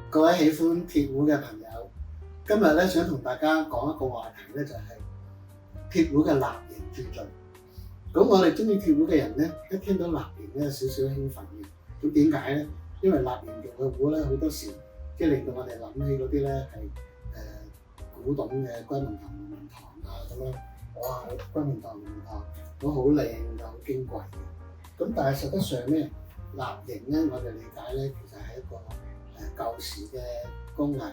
各位喜歡鐵壺嘅朋友，今日咧想同大家講一個話題咧，就係鐵壺嘅蠟刑注罪。咁我哋中意鐵壺嘅人咧，一聽到蠟刑咧有少少興奮嘅。咁點解咧？因為蠟刑做嘅壺咧，好多時即係令到我哋諗起嗰啲咧係古董嘅君明堂、龍文堂啊咁樣。哇！君明堂、龍文堂都好靚又好矜貴嘅。咁但係實質上咧，蠟刑咧我哋理解咧，其實係一個舊時嘅工藝，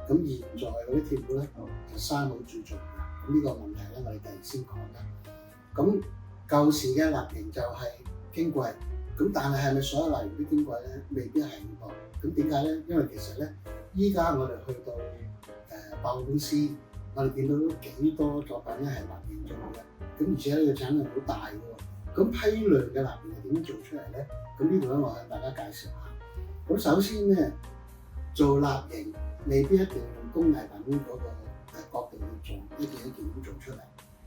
咁現在嗰啲鐵壺咧就生冇注重嘅，咁呢個問題咧我哋第二先講啦。咁舊時嘅蠟刑就係矜貴，咁但係咪所有蠟刑都矜貴咧？未必係喎。咁點解咧？因為其實咧，依家我哋去到百貨公司，我哋見到幾多作品咧係蠟刑做嘅，咁而且呢個產量好大嘅喎。咁批量嘅蠟刑係點樣做出嚟咧？咁呢度咧我向大家介紹下。咁首先咧，做蠟刑未必一定用工藝品嗰個角度去做，一件一件咁做出嚟。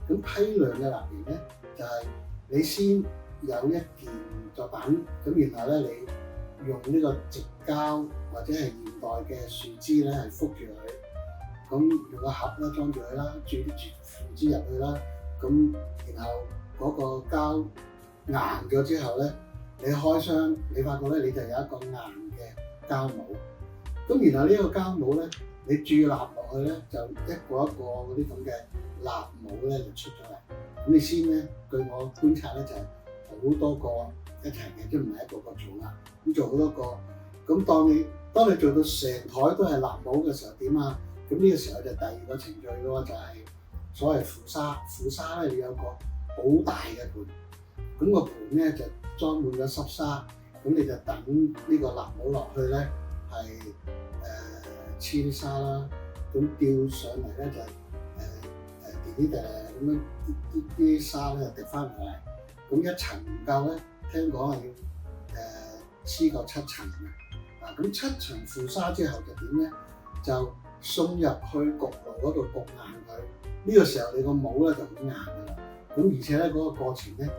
咁批量嘅蠟刑咧，就係你先有一件作品，咁然後咧你用呢個直膠或者係現代嘅樹枝咧係覆住佢，咁用個盒咧裝住佢啦，注啲樹枝入去啦，咁然後嗰個膠硬咗之後咧，你開箱你發覺咧你就有一個硬嘅膠帽。咁然後呢個膠帽咧，你注蠟落去咧，就一個一個嗰啲咁嘅蠟帽咧就出咗嚟。咁你先咧，據我觀察咧就係好多個一齊嘅，即唔係一個個做啦。咁做好多個，咁當你做到成台都係蠟帽嘅時候點啊？咁呢個時候就第二個程序咯，就係所謂負沙。負沙咧，你有個好大嘅盤，咁個盤咧就裝滿咗濕沙，咁你就等呢個蠟帽落去咧。係黐啲沙啦，咁吊上嚟咧就滴咁樣啲沙咧就滴翻落嚟，咁一層唔夠咧，聽講係要黐夠7層嘅，咁7層負沙之後就點咧？就送入去焗爐嗰度焗硬佢，呢個時候你個帽咧就好硬㗎啦，咁而且咧嗰個過程咧，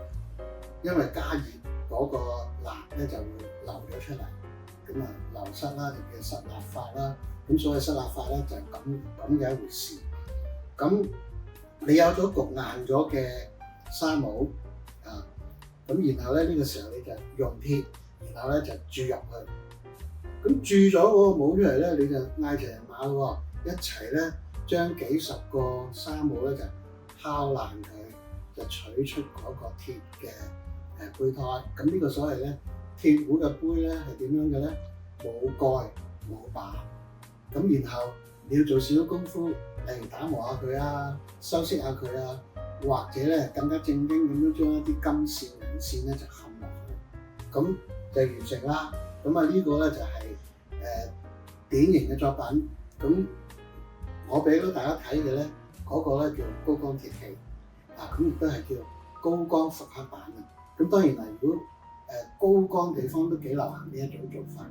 因為加熱嗰個蠟咧就會流咗出嚟。咁啊流失啦，就叫濕蠟法啦。咁所謂濕蠟法咧就係咁嘅一回事。咁你有咗焗硬咗嘅紗帽啊，咁然後咧呢個時候你就用鐵，然後咧就注入去。咁注咗嗰個帽出嚟咧，你就嗌齊人馬喎，一齊咧將幾十個紗帽咧就敲爛佢，就取出嗰個鐵嘅杯胎。咁呢個所謂咧。鐵壺嘅杯咧係點樣嘅咧？冇蓋冇把，咁然後你要做少少功夫，例如打磨下佢啊，修飾下佢啊，或者咧更加正經咁樣將一啲金線銀線咧就冚落去，咁就完成啦。咁啊呢個咧就係典型嘅作品。咁我俾到大家睇嘅咧，嗰個咧叫高光鐵器，咁亦都係叫高光復刻版嘅。咁當然啦，如果高光地方都幾流行呢一種做法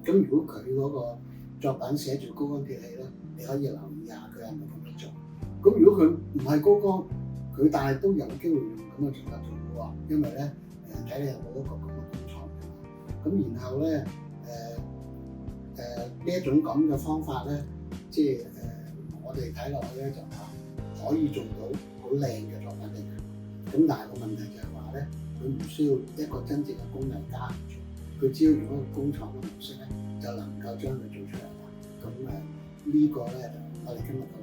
嘅，咁如果佢嗰個作品寫住高光鐵器咧，你可以留意下佢係咪咁樣做。咁如果佢唔係高光，佢但係都有機會用咁嘅做法做嘅喎，因為咧睇你有冇一個咁嘅工廠嘅。咁然後咧呢一種咁嘅方法咧，即係我哋睇落去咧就話可以做到好靚嘅作品嚟嘅。咁但係個問題就係話咧。佢唔需要一個真正嘅工藝家去做，佢只要用一個工廠嘅模式咧，就能夠將佢做出嚟啦。咁呢個咧就我哋今日嘅